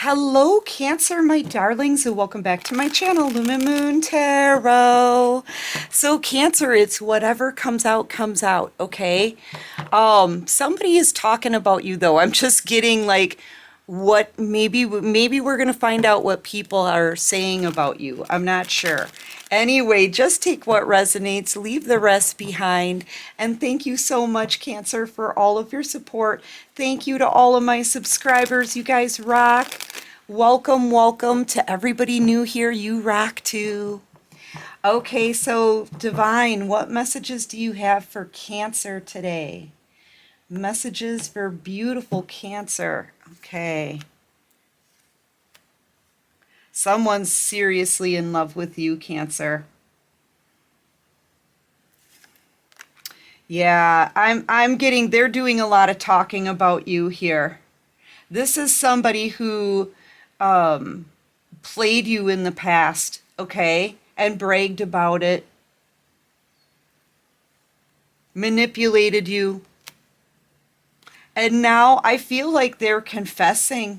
Hello, Cancer, my darlings, and welcome back to my channel, Lumen Moon Tarot. So, Cancer, it's whatever comes out, okay? Somebody is talking about you, though. I'm just getting like what maybe we're gonna find out what people are saying about you. I'm not sure. Anyway, just take what resonates, leave the rest behind. And thank you so much, Cancer, for all of your support. Thank you to all of my subscribers. You guys rock. Welcome, welcome to everybody new here. You rock too. Okay, so Divine, what messages do you have for Cancer today? Messages for beautiful Cancer. Okay. Someone's seriously in love with you, Cancer. Yeah, I'm getting they're doing a lot of talking about you here. This is somebody who played you in the past, okay, and bragged about it, manipulated you. And now I feel like they're confessing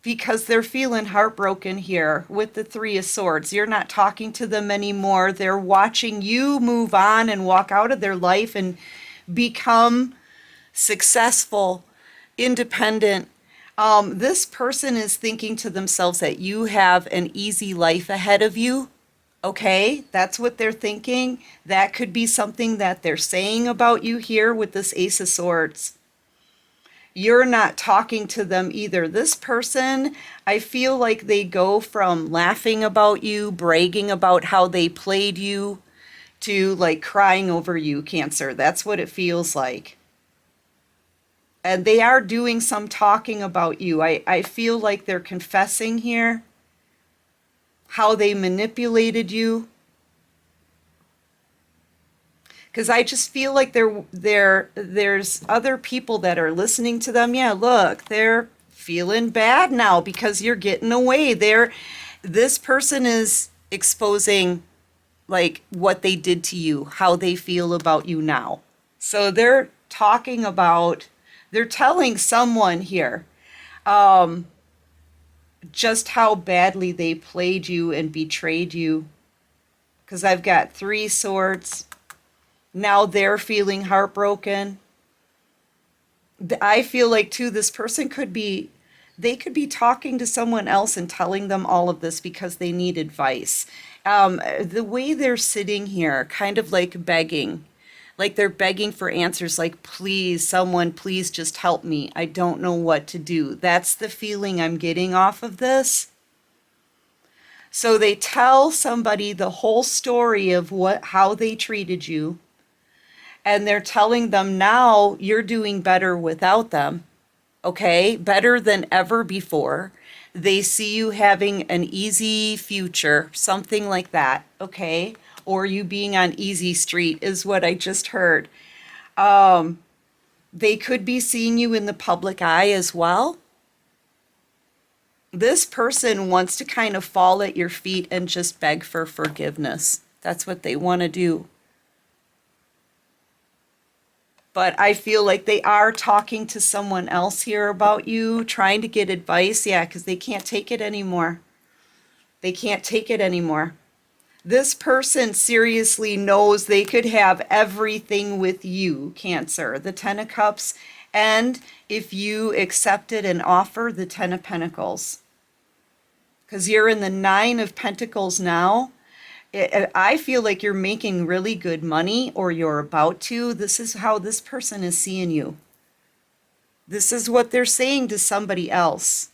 because they're feeling heartbroken here with the Three of Swords. You're not talking to them anymore. They're watching you move on and walk out of their life and become successful, independent. This person is thinking to themselves that you have an easy life ahead of you. Okay, that's what they're thinking. That could be something that they're saying about you here with this Ace of Swords. You're not talking to them either. This person, I feel like they go from laughing about you, bragging about how they played you, to like crying over you, Cancer. That's what it feels like. And they are doing some talking about you. I feel like they're confessing here how they manipulated you. Because I just feel like there's other people that are listening to them. Yeah, look, they're feeling bad now because you're getting away. This person is exposing like what they did to you, how they feel about you now. So they're talking about, they're telling someone here just how badly they played you and betrayed you. Because I've got Three Swords. Now they're feeling heartbroken. I feel like too, this person they could be talking to someone else and telling them all of this because they need advice. The way they're sitting here, kind of like they're begging for answers, like, please, someone, please just help me. I don't know what to do. That's the feeling I'm getting off of this. So they tell somebody the whole story of how they treated you. And they're telling them now you're doing better without them, okay? Better than ever before. They see you having an easy future, something like that, okay? Or you being on easy street is what I just heard. They could be seeing you in the public eye as well. This person wants to kind of fall at your feet and just beg for forgiveness. That's what they want to do. But I feel like they are talking to someone else here about you, trying to get advice. Yeah, because they can't take it anymore. They can't take it anymore. This person seriously knows they could have everything with you, Cancer. The Ten of Cups, and if you accepted an offer, the Ten of Pentacles. Because you're in the Nine of Pentacles now. I feel like you're making really good money, or you're about to. This is how this person is seeing you. This is what they're saying to somebody else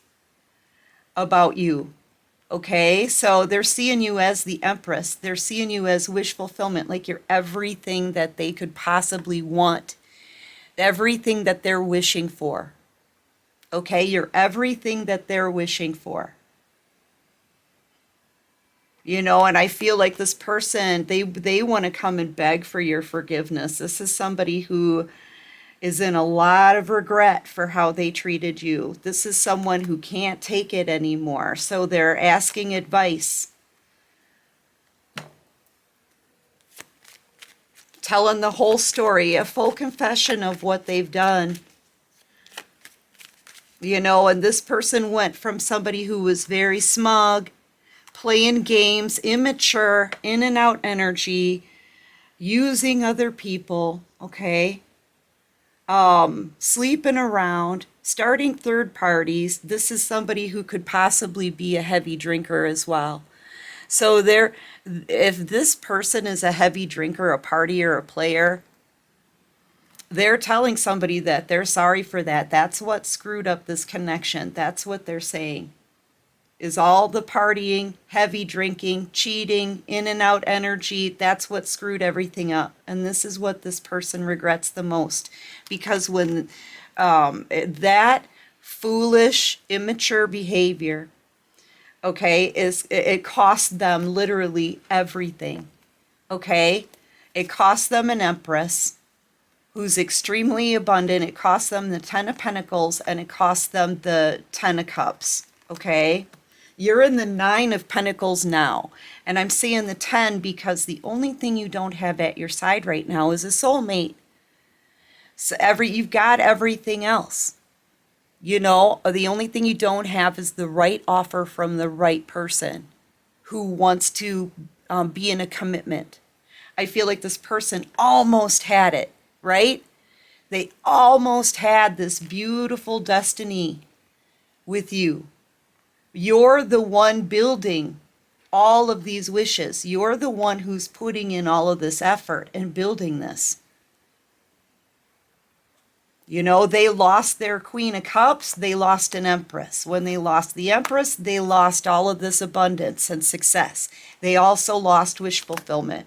about you. Okay, so they're seeing you as the Empress. They're seeing you as wish fulfillment, like you're everything that they could possibly want, everything that they're wishing for. Okay, you're everything that they're wishing for. You know, and I feel like this person, they want to come and beg for your forgiveness. This is somebody who is in a lot of regret for how they treated you. This is someone who can't take it anymore. So they're asking advice, telling the whole story, a full confession of what they've done. And this person went from somebody who was very smug, playing games, immature, in and out energy, using other people, okay? Sleeping around, starting third parties. This is somebody who could possibly be a heavy drinker as well. So if this person is a heavy drinker, a partier, a player, they're telling somebody that they're sorry for that. That's what screwed up this connection. That's what they're saying. Is all the partying, heavy drinking, cheating, in and out energy, that's what screwed everything up. And this is what this person regrets the most. Because when that foolish, immature behavior, okay, it cost them literally everything, okay? It cost them an empress who's extremely abundant. It cost them the Ten of Pentacles, and it cost them the Ten of Cups, okay? You're in the Nine of Pentacles now, and I'm seeing the 10 because the only thing you don't have at your side right now is a soulmate. So you've got everything else. The only thing you don't have is the right offer from the right person who wants to be in a commitment. I feel like this person almost had it, right? They almost had this beautiful destiny with you. You're the one building all of these wishes. You're the one who's putting in all of this effort and building this. They lost their Queen of Cups. They lost an Empress. When they lost the Empress, they lost all of this abundance and success. They also lost wish fulfillment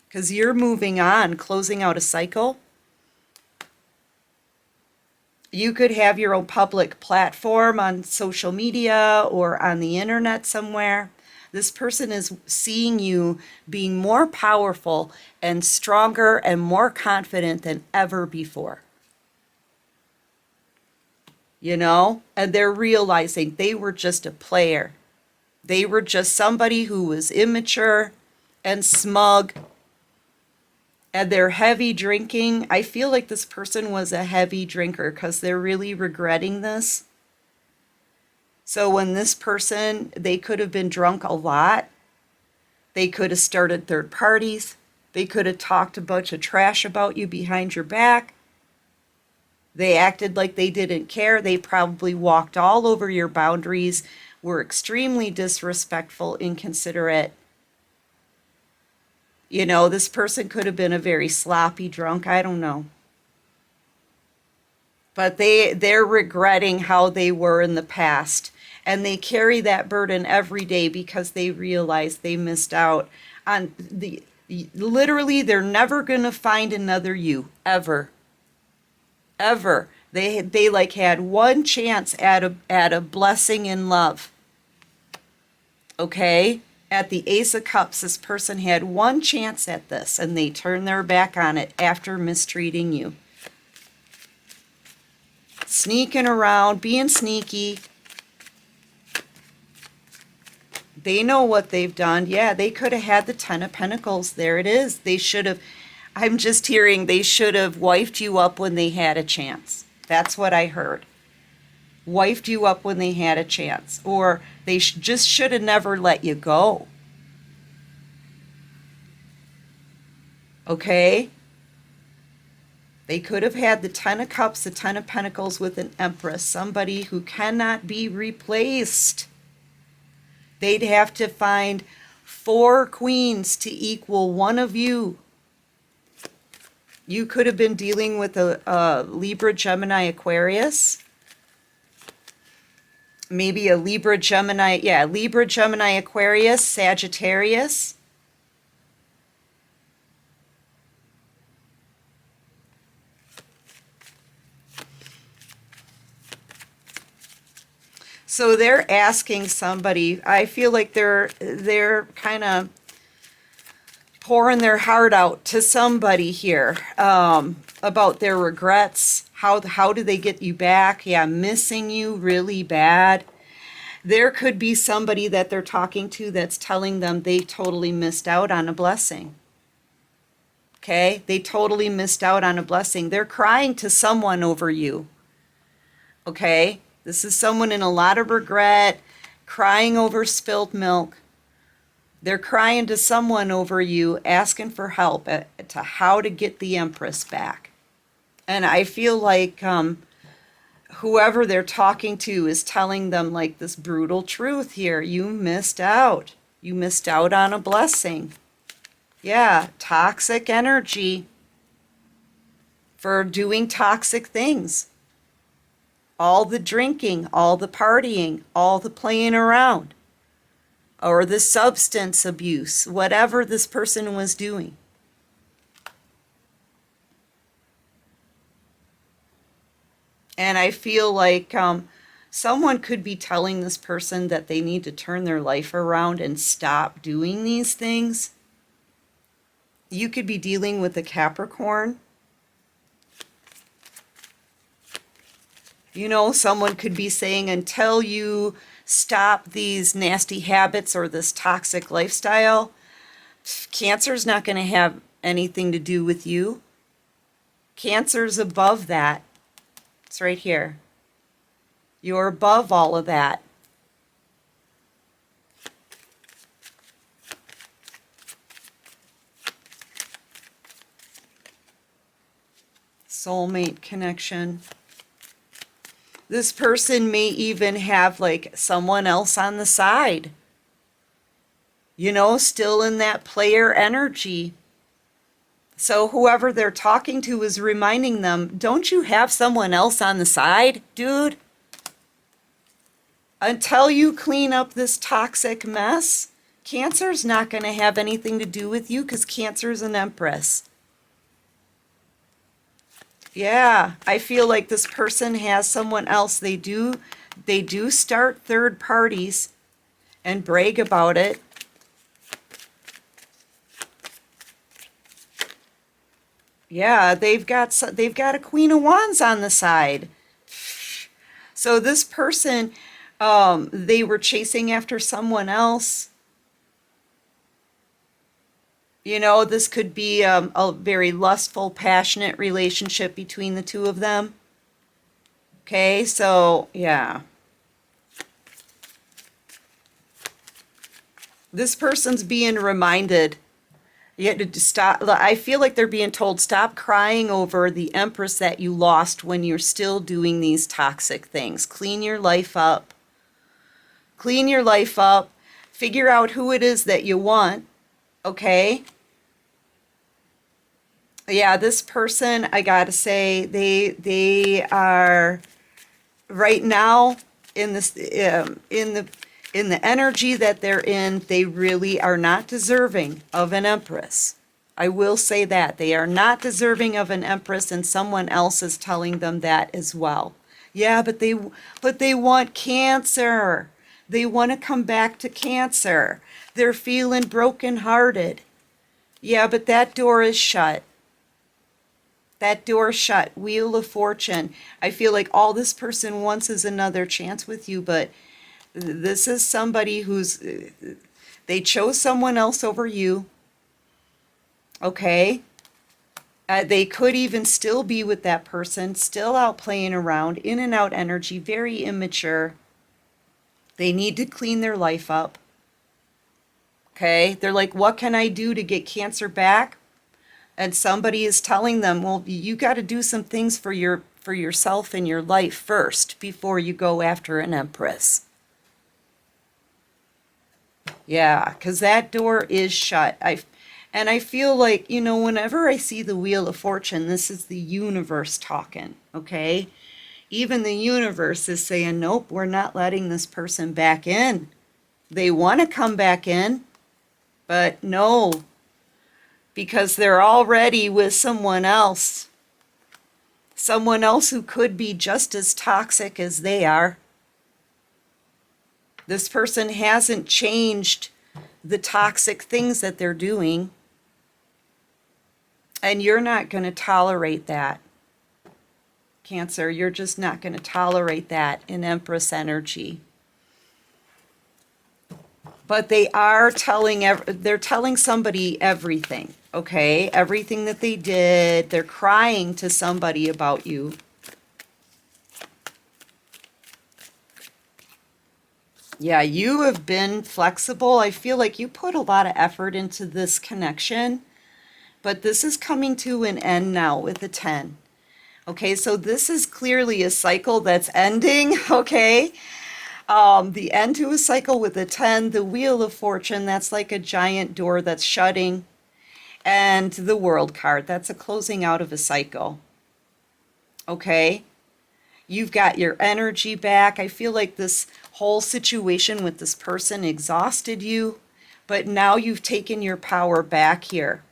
because you're moving on, closing out a cycle. You could have your own public platform on social media or on the internet somewhere. This person is seeing you being more powerful and stronger and more confident than ever before. And they're realizing they were just a player. They were just somebody who was immature and smug. And they're heavy drinking. I feel like this person was a heavy drinker because they're really regretting this. So when this person, they could have been drunk a lot. They could have started third parties. They could have talked a bunch of trash about you behind your back. They acted like they didn't care. They probably walked all over your boundaries, were extremely disrespectful, inconsiderate. This person could have been a very sloppy drunk. I don't know. But they're regretting how they were in the past. And they carry that burden every day because they realize they missed out on literally, they're never going to find another you, ever. Ever. They like had one chance at a blessing in love. Okay? At the Ace of Cups, this person had one chance at this, and they turned their back on it after mistreating you. Sneaking around, being sneaky. They know what they've done. Yeah, they could have had the Ten of Pentacles. There it is. They should have, I'm just hearing, they should have wifed you up when they had a chance. That's what I heard. Wifed you up when they had a chance. Or they just should have never let you go. Okay? They could have had the Ten of Cups, the Ten of Pentacles with an Empress. Somebody who cannot be replaced. They'd have to find 4 queens to equal one of you. You could have been dealing with a Libra, Gemini, Aquarius. Maybe a Libra, Gemini, Libra, Gemini, Aquarius, Sagittarius. So they're asking somebody, I feel like they're kind of pouring their heart out to somebody here about their regrets. How do they get you back? Yeah, missing you really bad. There could be somebody that they're talking to that's telling them they totally missed out on a blessing. Okay? They totally missed out on a blessing. They're crying to someone over you. Okay? This is someone in a lot of regret, crying over spilled milk. They're crying to someone over you, asking for help to how to get the Empress back. And I feel like whoever they're talking to is telling them like this brutal truth here. You missed out. You missed out on a blessing. Yeah, toxic energy for doing toxic things. All the drinking, all the partying, all the playing around, or the substance abuse, whatever this person was doing. And I feel like someone could be telling this person that they need to turn their life around and stop doing these things. You could be dealing with a Capricorn. You know, someone could be saying, until you stop these nasty habits or this toxic lifestyle, Cancer's not going to have anything to do with you. Cancer's above that. It's right here. You're above all of that. Soulmate connection. This person may even have like someone else on the side. You know, still in that player energy. So whoever they're talking to is reminding them, don't you have someone else on the side, dude? Until you clean up this toxic mess, Cancer's not going to have anything to do with you because Cancer's an Empress. Yeah, I feel like this person has someone else. They do start third parties and brag about it. Yeah, they've got a Queen of Wands on the side. So this person, they were chasing after someone else. You know, this could be a very lustful, passionate relationship between the two of them. Okay, so yeah. This person's being reminded. You had to stop. I feel like they're being told, stop crying over the Empress that you lost when you're still doing these toxic things. Clean your life up. Clean your life up. Figure out who it is that you want. Okay? Yeah, this person, I gotta say, they are right now in this in the energy that they're in, they really are not deserving of an Empress. I will say that. They are not deserving of an Empress, and someone else is telling them that as well. Yeah, but they want Cancer. They want to come back to Cancer. They're feeling brokenhearted. Yeah, but that door is shut. That door shut. Wheel of Fortune. I feel like all this person wants is another chance with you, but this is somebody who's, they chose someone else over you. Okay? They could even still be with that person, still out playing around, in and out energy, very immature. They need to clean their life up. Okay? They're like, what can I do to get Cancer back? And somebody is telling them, well, you got to do some things for yourself and your life first before you go after an Empress. Yeah, because that door is shut. And I feel like, you know, whenever I see the Wheel of Fortune, this is the universe talking, okay? Even the universe is saying, nope, we're not letting this person back in. They want to come back in, but no, because they're already with someone else who could be just as toxic as they are. This person hasn't changed the toxic things that they're doing, and you're not going to tolerate that. Cancer, you're just not going to tolerate that in Empress energy. But they're telling somebody everything, okay? Everything that they did. They're crying to somebody about you. Yeah, you have been flexible. I feel like you put a lot of effort into this connection, but this is coming to an end now with a 10. Okay, so this is clearly a cycle that's ending, okay? The end to a cycle with a 10, the Wheel of Fortune, that's like a giant door that's shutting, and the World card, that's a closing out of a cycle, okay? You've got your energy back. I feel like this whole situation with this person exhausted you, but now you've taken your power back here.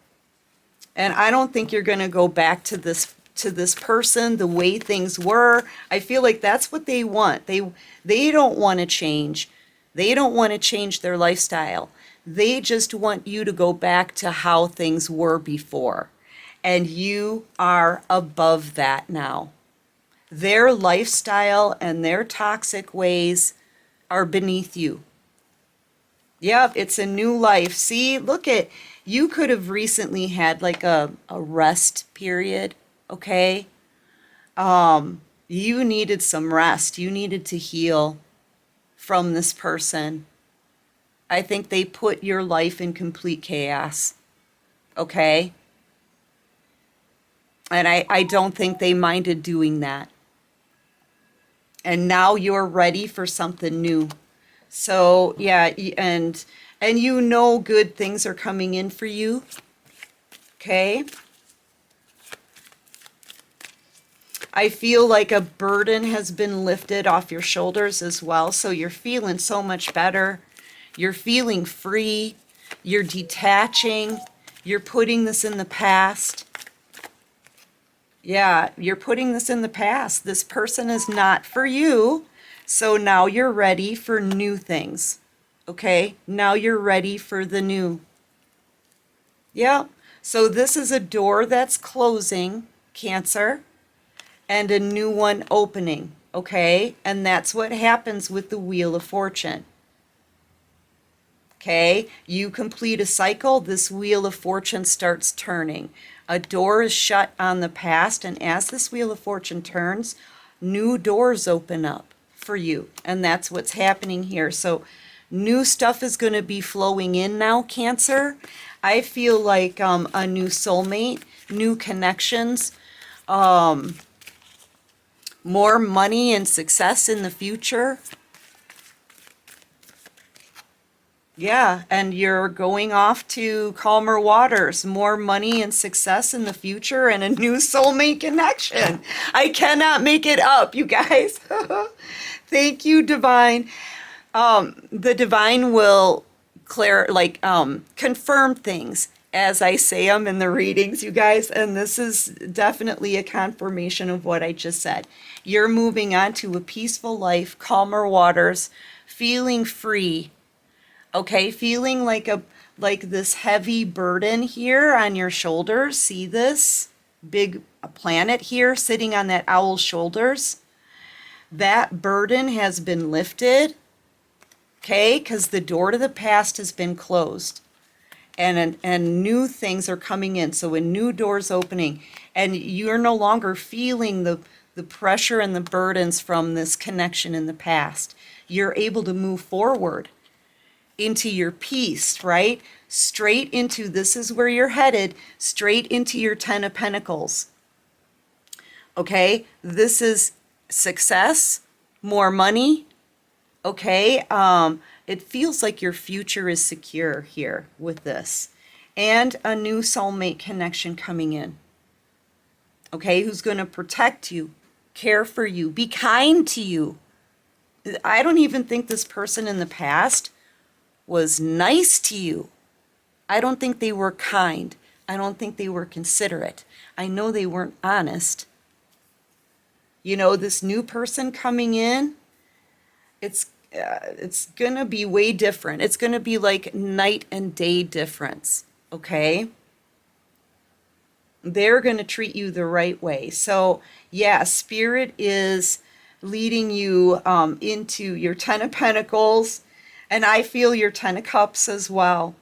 And I don't think you're going to go back to this person the way things were. I feel like that's what they want. They don't want to change. They don't want to change their lifestyle. They just want you to go back to how things were before. And you are above that now. Their lifestyle and their toxic ways are beneath you. Yep, it's a new life. See, look at, you could have recently had like a rest period, okay? You needed some rest. You needed to heal from this person. I think they put your life in complete chaos, okay? And I don't think they minded doing that. And now you're ready for something new. So yeah, and you know good things are coming in for you. Okay? I feel like a burden has been lifted off your shoulders as well. So you're feeling so much better. You're feeling free. You're detaching. You're putting this in the past. Yeah, you're putting this in the past. This person is not for you. So now you're ready for new things. Okay? Now you're ready for the new. Yeah. So this is a door that's closing, Cancer, and a new one opening. Okay? And that's what happens with the Wheel of Fortune. Okay? You complete a cycle, this Wheel of Fortune starts turning. A door is shut on the past, and as this Wheel of Fortune turns, new doors open up for you. And that's what's happening here. So new stuff is going to be flowing in now, Cancer. I feel like a new soulmate, new connections, more money and success in the future. Yeah, and you're going off to calmer waters, more money and success in the future, and a new soulmate connection. I cannot make it up, you guys. Thank you, Divine. The Divine will confirm things as I say them in the readings, you guys, and this is definitely a confirmation of what I just said. You're moving on to a peaceful life, calmer waters, feeling free. Okay, feeling like this heavy burden here on your shoulders. See this big planet here sitting on that owl's shoulders? That burden has been lifted, okay, because the door to the past has been closed. And new things are coming in. So a new door's opening. And you're no longer feeling the pressure and the burdens from this connection in the past. You're able to move forward into your peace, right? Straight into, this is where you're headed, straight into your 10 of Pentacles. Okay, this is success, more money. Okay, it feels like your future is secure here with this. And a new soulmate connection coming in. Okay, who's going to protect you, care for you, be kind to you. I don't even think this person in the past was nice to you. I don't think they were kind. I don't think they were considerate. I know they weren't honest. You know, this new person coming in, it's going to be way different. It's going to be like night and day difference, okay? They're going to treat you the right way. So, yeah, Spirit is leading you into your 10 of Pentacles, and I feel your 10 of Cups as well.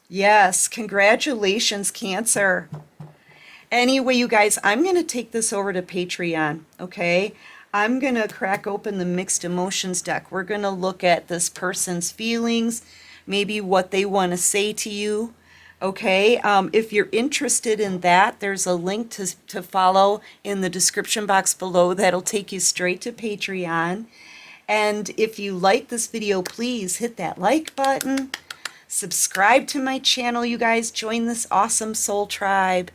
Yes, congratulations, Cancer. Anyway, you guys, I'm going to take this over to Patreon, okay? I'm going to crack open the mixed emotions deck. We're going to look at this person's feelings, maybe what they want to say to you. Okay, if you're interested in that, there's a link to follow in the description box below that'll take you straight to Patreon. And if you like this video, please hit that like button. Subscribe to my channel, you guys. Join this awesome soul tribe.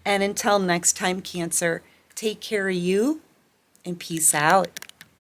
And until next time, Cancer, take care of you and peace out.